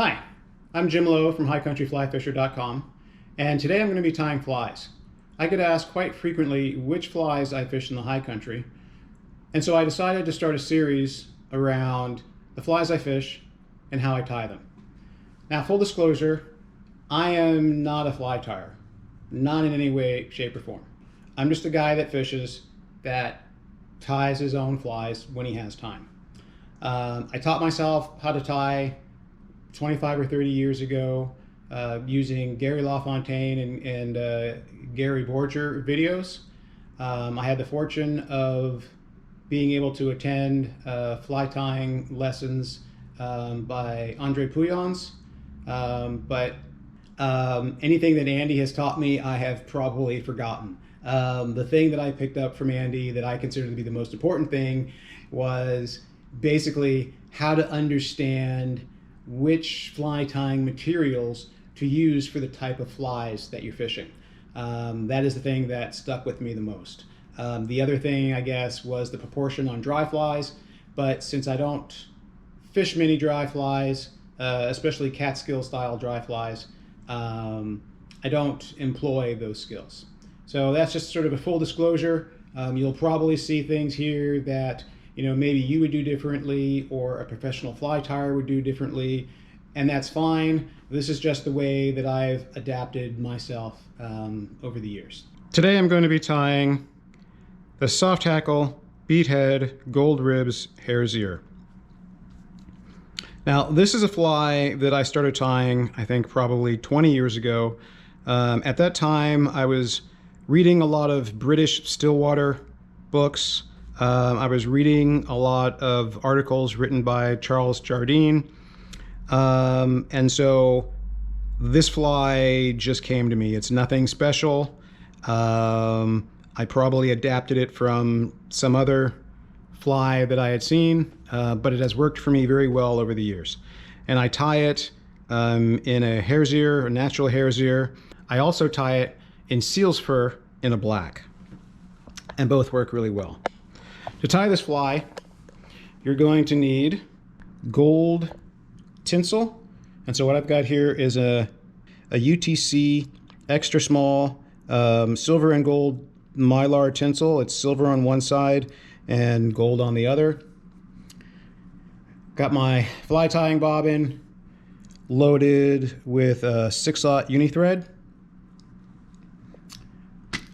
Hi, I'm Jim Lowe from highcountryflyfisher.com, and today I'm going to be tying flies. I get asked quite frequently which flies I fish in the high country, and so I decided to start a series around the flies I fish and how I tie them. Now, full disclosure, I am not a fly tyer, not in any way, shape, or form. I'm just a guy that fishes, that ties his own flies when he has time. I taught myself how to tie 25 or 30 years ago using Gary LaFontaine and Gary Borger videos. I had the fortune of being able to attend fly tying lessons by Andre Pouillons, but anything that Andy has taught me, I have probably forgotten. The thing that I picked up from Andy that I consider to be the most important thing was basically how to understand which fly tying materials to use for the type of flies that you're fishing. That is the thing that stuck with me the most. The other thing, I guess, was the proportion on dry flies, but since I don't fish many dry flies, especially Catskill style dry flies, I don't employ those skills. So that's just sort of a full disclosure. You'll probably see things here that maybe you would do differently or a professional fly tyer would do differently, and that's fine. This is just the way that I've adapted myself over the years. Today I'm going to be tying the soft hackle, bead head, gold ribs, hare's ear. Now this is a fly that I started tying, I think probably 20 years ago. At that time I was reading a lot of British stillwater books. I was reading a lot of articles written by Charles Jardine, and so this fly just came to me. It's nothing special. I probably adapted it from some other fly that I had seen, but it has worked for me very well over the years. And I tie it in a hare's ear, a natural hare's ear. I also tie it in seal's fur in a black, and both work really well. To tie this fly, you're going to need gold tinsel. And so what I've got here is a UTC extra small silver and gold mylar tinsel. It's silver on one side and gold on the other. Got my fly tying bobbin loaded with a 6/0 uni thread.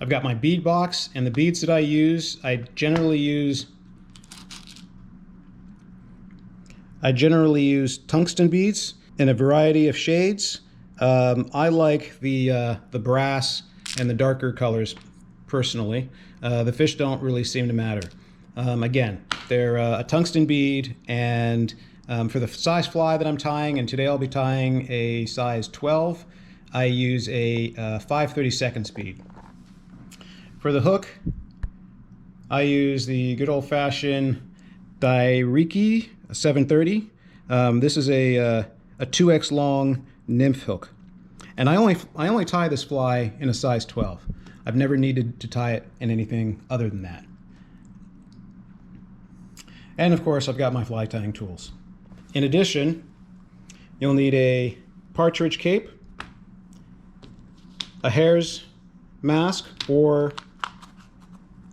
I've got my bead box, and the beads that I use, I generally use tungsten beads in a variety of shades. I like the brass and the darker colors personally. The fish don't really seem to matter. Again, they're a tungsten bead, and for the size fly that I'm tying, and today I'll be tying a size 12, I use a 5/32 bead. For the hook, I use the good old-fashioned Dairiki 730. This is a 2x long nymph hook, and I only tie this fly in a size 12. I've never needed to tie it in anything other than that. And of course, I've got my fly tying tools. In addition, you'll need a partridge cape, a hare's mask, or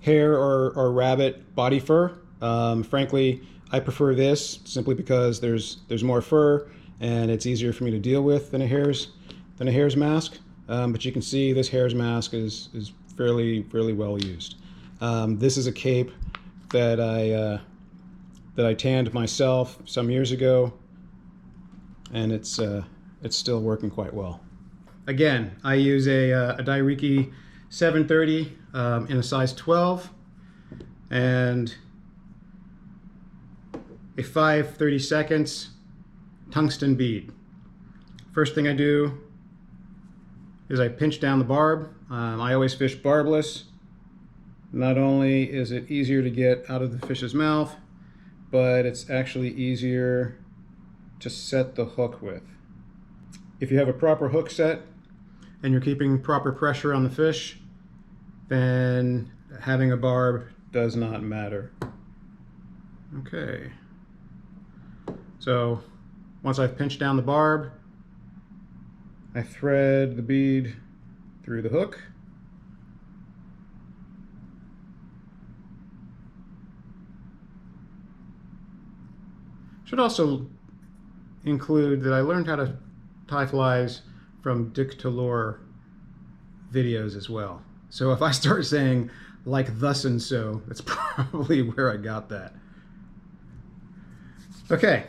hare or rabbit body fur. Frankly, I prefer this simply because there's more fur and it's easier for me to deal with than a hare's mask. But you can see this hare's mask is fairly well used. This is a cape that I tanned myself some years ago, and it's still working quite well. Again, I use a Dairiki 730 in a size 12 and a 5/32 tungsten bead. First thing I do is I pinch down the barb. I always fish barbless. Not only is it easier to get out of the fish's mouth, but it's actually easier to set the hook with. If you have a proper hook set and you're keeping proper pressure on the fish, then having a barb does not matter. Okay, so once I've pinched down the barb, I thread the bead through the hook. Should also include that I learned how to tie flies from Dick to Lowe videos as well. So if I start saying like thus and so, that's probably where I got that. Okay.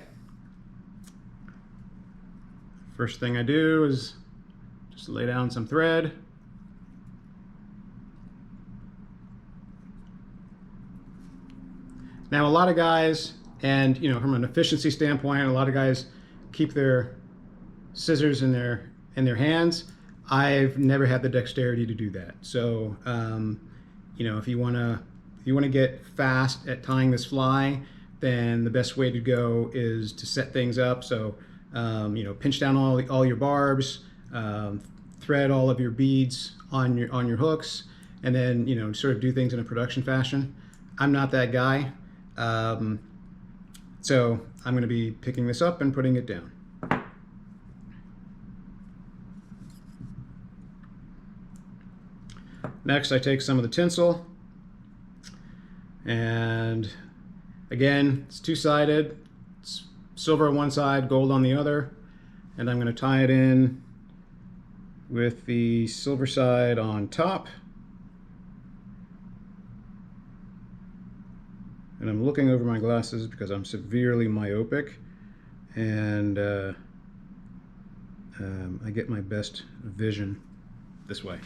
First thing I do is just lay down some thread. Now a lot of guys, and you know, from an efficiency standpoint, a lot of guys keep their scissors in their hands. I've never had the dexterity to do that. So you know, if you want to get fast at tying this fly, then the best way to go is to set things up. So you know, pinch down all your barbs, thread all of your beads on your hooks, and then you know, sort of do things in a production fashion. I'm not that guy, so I'm going to be picking this up and putting it down. Next, I take some of the tinsel, and again, it's two-sided. It's silver on one side, gold on the other, and I'm going to tie it in with the silver side on top. And I'm looking over my glasses because I'm severely myopic, and I get my best vision this way.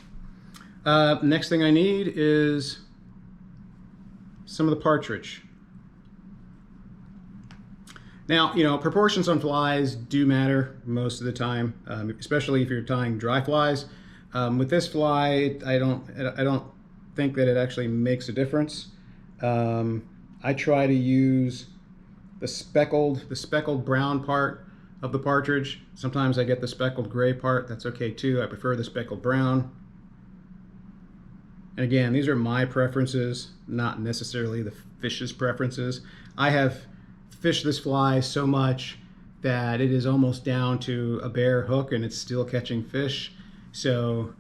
Next thing I need is some of the partridge. Now, you know, proportions on flies do matter most of the time, especially if you're tying dry flies. With this fly, I don't think that it actually makes a difference. I try to use the speckled brown part of the partridge. Sometimes I get the speckled gray part. That's okay too. I prefer the speckled brown. And again, these are my preferences, not necessarily the fish's preferences. I have fished this fly so much that it is almost down to a bare hook and it's still catching fish. So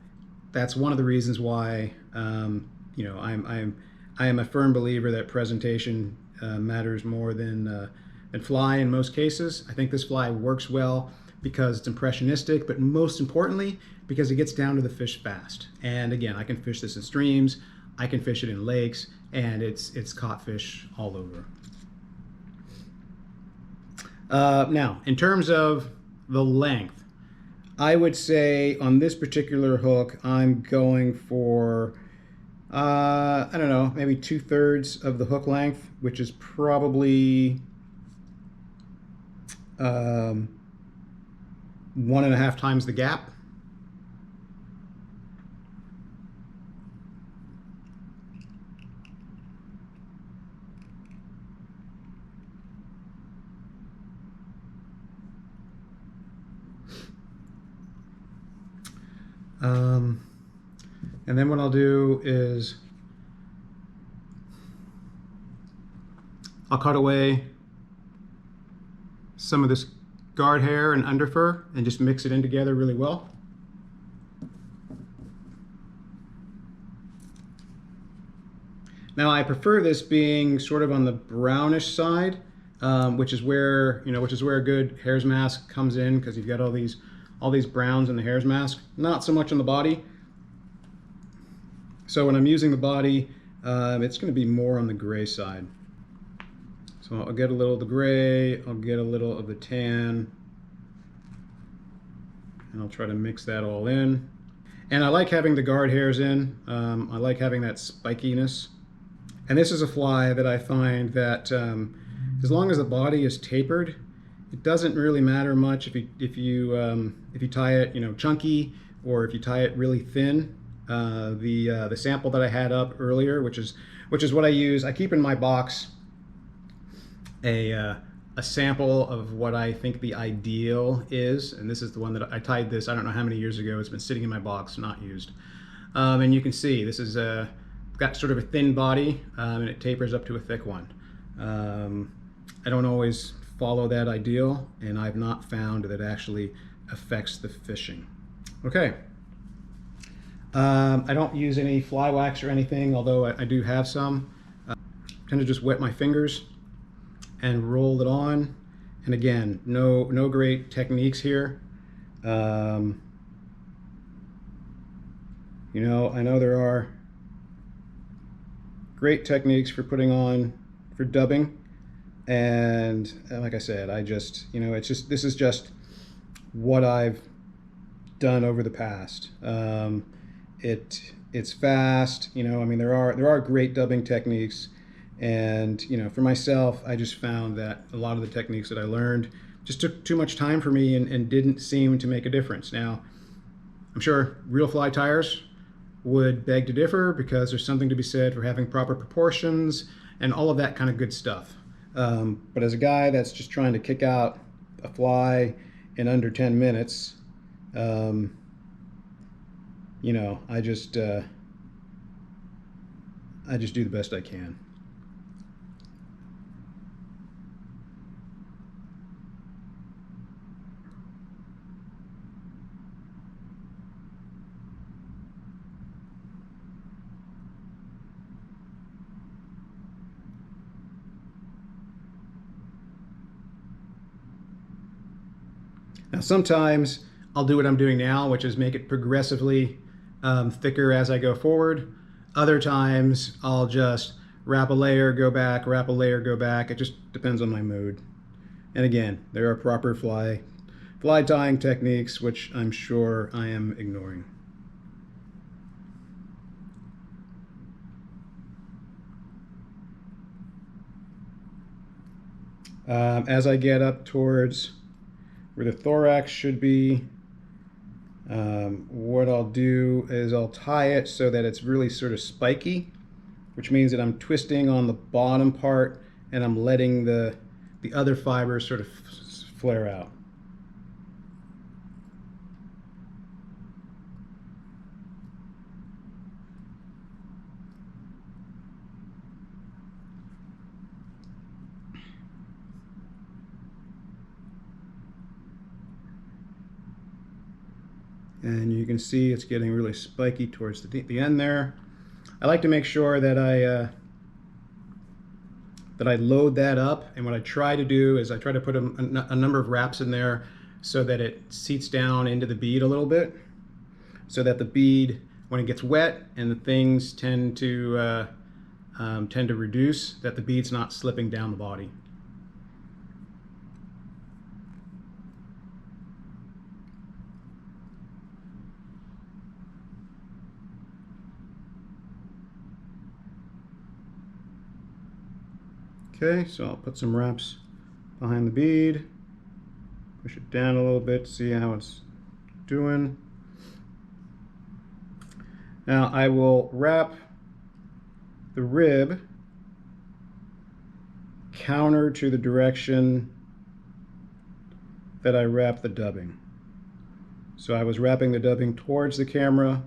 that's one of the reasons why you know, I am a firm believer that presentation matters more than fly in most cases. I think this fly works well because it's impressionistic, but most importantly, because it gets down to the fish fast. And again, I can fish this in streams, I can fish it in lakes, and it's caught fish all over. Now, in terms of the length, I would say on this particular hook, I'm going for, I don't know, maybe 2/3 of the hook length, which is probably 1.5 times the gap. And then what I'll do is I'll cut away some of this guard hair and underfur and just mix it in together really well. Now I prefer this being sort of on the brownish side, which is where a good hare's mask comes in, because you've got all these browns in the hare's mask. Not so much on the body. So when I'm using the body, it's going to be more on the gray side. So I'll get a little of the gray, I'll get a little of the tan, and I'll try to mix that all in. And I like having the guard hairs in. I like having that spikiness. And this is a fly that I find that as long as the body is tapered, it doesn't really matter much if you tie it, you know, chunky, or if you tie it really thin. The sample that I had up earlier, which is what I use. I keep in my box a sample of what I think the ideal is, and this is the one that I tied this, I don't know how many years ago. It's been sitting in my box, not used. And you can see this is got sort of a thin body, and it tapers up to a thick one. I don't always follow that ideal, and I've not found that it actually affects the fishing. Okay. I don't use any fly wax or anything, although I do have some. Kind of just wet my fingers and roll it on. And again, no great techniques here. You know, I know there are great techniques for putting on, for dubbing, and like I said, I just, you know, this is just what I've done over the past. It's fast, you know. I mean, there are great dubbing techniques, and you know, for myself, I just found that a lot of the techniques that I learned just took too much time for me and didn't seem to make a difference. Now, I'm sure real fly tyers would beg to differ, because there's something to be said for having proper proportions and all of that kind of good stuff. But as a guy that's just trying to kick out a fly in under 10 minutes, you know, I just do the best I can. Now, sometimes I'll do what I'm doing now, which is make it progressively thicker as I go forward. Other times I'll just wrap a layer, go back, wrap a layer, go back. It just depends on my mood. And again, there are proper fly tying techniques, which I'm sure I am ignoring. As I get up towards where the thorax should be, what I'll do is I'll tie it so that it's really sort of spiky, which means that I'm twisting on the bottom part and I'm letting the other fibers sort of flare out. And you can see it's getting really spiky towards the end there. I like to make sure that I load that up, and what I try to do is I try to put a number of wraps in there so that it seats down into the bead a little bit, so that the bead, when it gets wet and the things tend to reduce, that the bead's not slipping down the body. Okay, so I'll put some wraps behind the bead, push it down a little bit, see how it's doing. Now I will wrap the rib counter to the direction that I wrap the dubbing. So I was wrapping the dubbing towards the camera,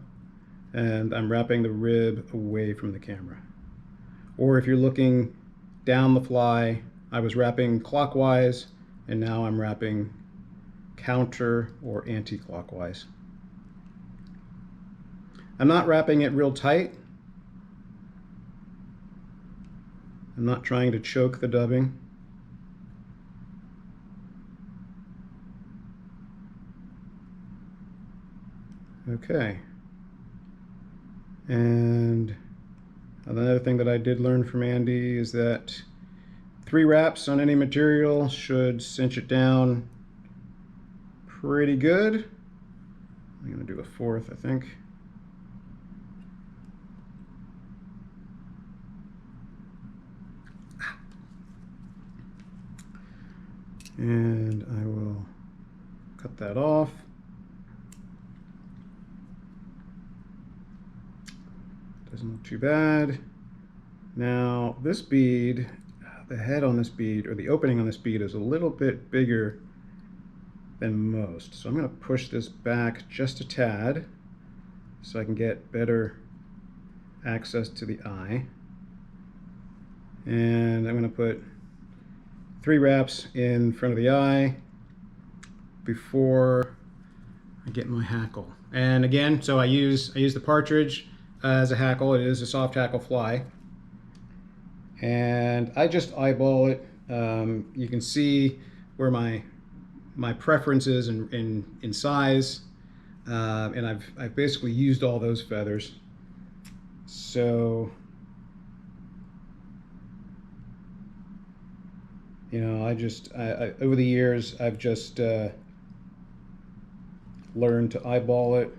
and I'm wrapping the rib away from the camera. Or if you're looking down the fly, I was wrapping clockwise, and now I'm wrapping counter or anti-clockwise. I'm not wrapping it real tight. I'm not trying to choke the dubbing. Okay. And another thing that I did learn from Andy is that 3 wraps on any material should cinch it down pretty good. I'm going to do a 4th, I think. And I will cut that off. Doesn't look too bad. Now this bead, the head on this bead, or the opening on this bead, is a little bit bigger than most. So I'm going to push this back just a tad so I can get better access to the eye. And I'm going to put 3 wraps in front of the eye before I get my hackle. And again, so I use the partridge as a hackle. It is a soft hackle fly, and I just eyeball it. You can see where my preference is in size, and I've basically used all those feathers. So you know, I over the years I've just learned to eyeball it.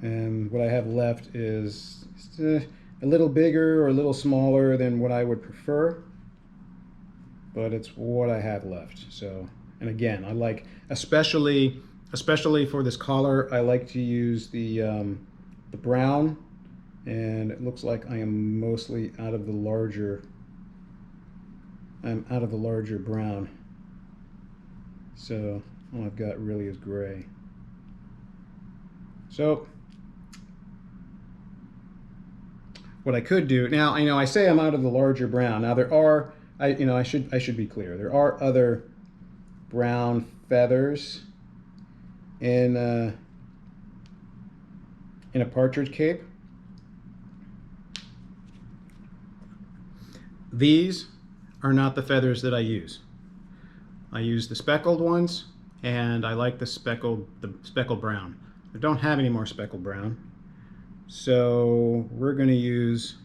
And what I have left is a little bigger or a little smaller than what I would prefer, but it's what I have left. So, and again, I like, especially for this collar, I like to use the brown, and it looks like I am mostly out of the larger. I'm out of the larger brown. So all I've got really is gray. So what I could do now, I say I'm out of the larger brown. Now there are, I should be clear. There are other brown feathers in a partridge cape. These are not the feathers that I use. I use the speckled ones, and I like the speckled brown. I don't have any more speckled brown, so we're going to use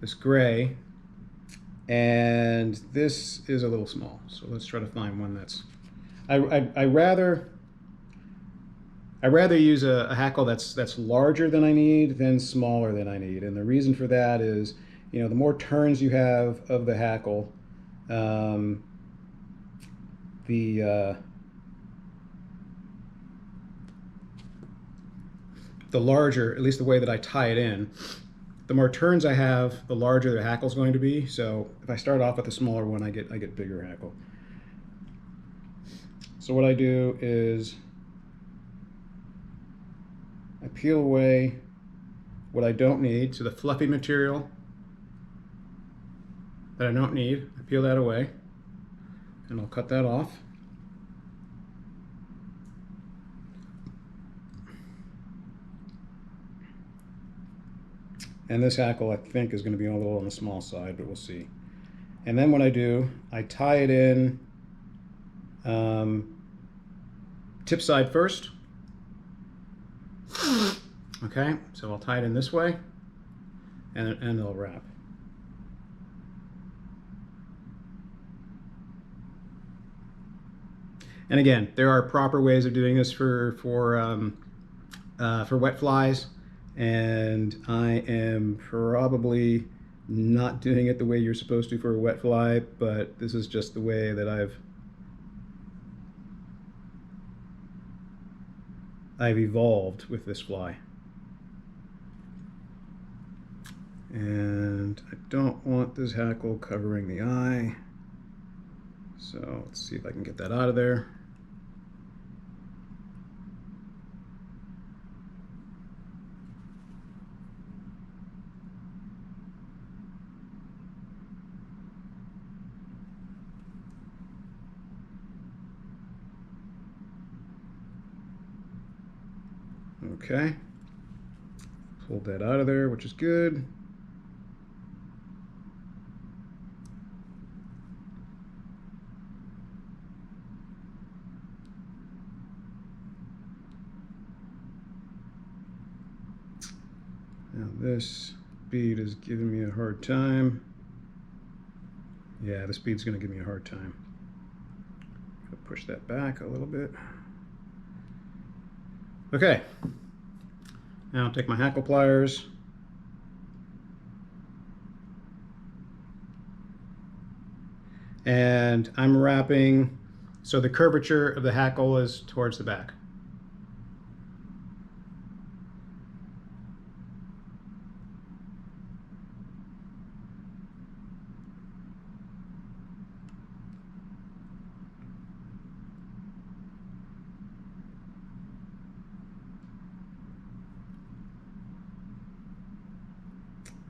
this gray, and this is a little small. So let's try to find one that's. I rather use a hackle that's larger than I need than smaller than I need, and the reason for that is, the more turns you have of the hackle, the larger, at least the way that I tie it in, the more turns I have, the larger the hackle is going to be. So if I start off with a smaller one, I get bigger hackle. So what I do is I peel away what I don't need. So the fluffy material that I don't need, I peel that away, and I'll cut that off. And this hackle, I think, is going to be a little on the small side, but we'll see. And then what I do, I tie it in tip side first. Okay, so I'll tie it in this way, and it'll wrap. And again, there are proper ways of doing this for wet flies, and I am probably not doing it the way you're supposed to for a wet fly, but this is just the way that I've evolved with this fly. And I don't want this hackle covering the eye, so let's see if I can get that out of there. Okay, pulled that out of there, which is good. Now this bead is giving me a hard time. Yeah, this bead's going to give me a hard time. I'll push that back a little bit. Okay. Now I'll take my hackle pliers. And I'm wrapping, so the curvature of the hackle is towards the back.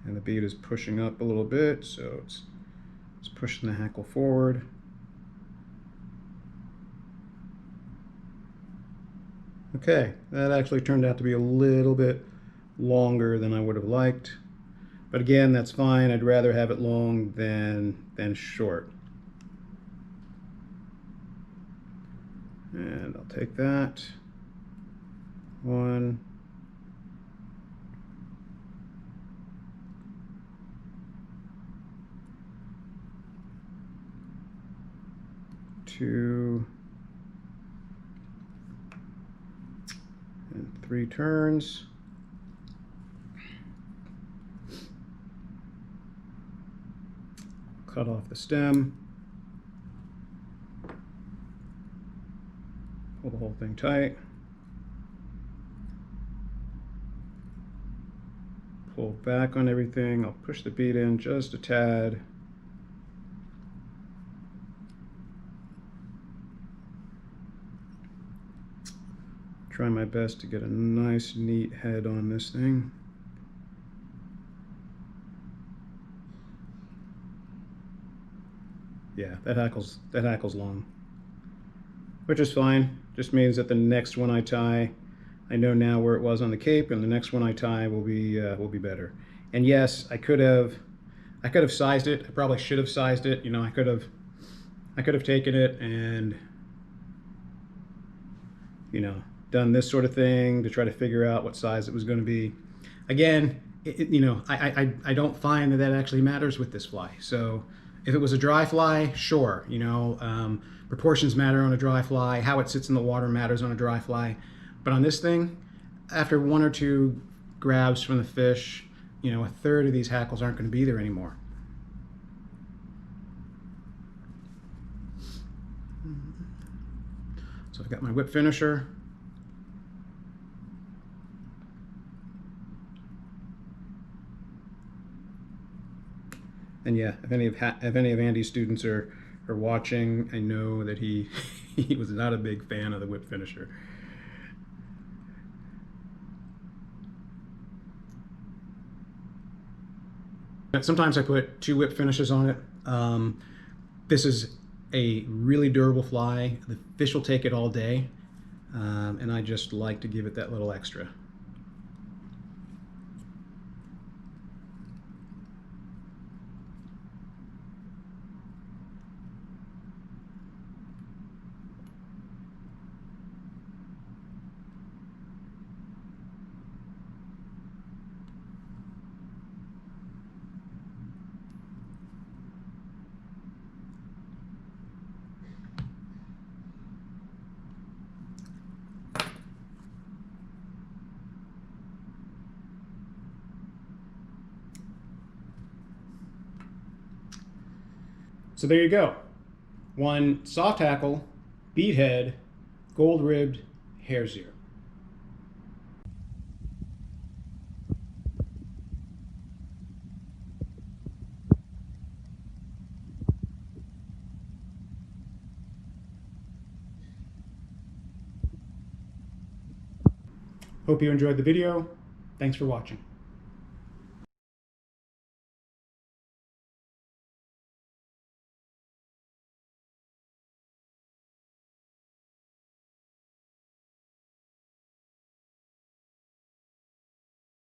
And the bead is pushing up a little bit, so it's pushing the hackle forward. Okay, that actually turned out to be a little bit longer than I would have liked. But again, that's fine. I'd rather have it long than short. And I'll take that. 1, 2, and 3 turns. Cut off the stem. Pull the whole thing tight. Pull back on everything. I'll push the bead in just a tad. Try my best to get a nice, neat head on this thing. Yeah, that hackle's long, which is fine. Just means that the next one I tie, I know now where it was on the cape, and the next one I tie will be better. And yes, I could have sized it. I probably should have sized it. You know, I could have taken it and, you know, done this sort of thing to try to figure out what size it was going to be. Again, you know, I don't find that actually matters with this fly. So if it was a dry fly, sure, you know, proportions matter on a dry fly, how it sits in the water matters on a dry fly. But on this thing, after 1 or 2 grabs from the fish, you know, 1/3 of these hackles aren't going to be there anymore. So I've got my whip finisher. And yeah, if any of Andy's students are watching, I know that he was not a big fan of the whip finisher. Sometimes I put 2 whip finishes on it. This is a really durable fly. The fish will take it all day, and I just like to give it that little extra. So there you go. 1 soft hackle, bead head, gold-ribbed hare's ear. Hope you enjoyed the video. Thanks for watching.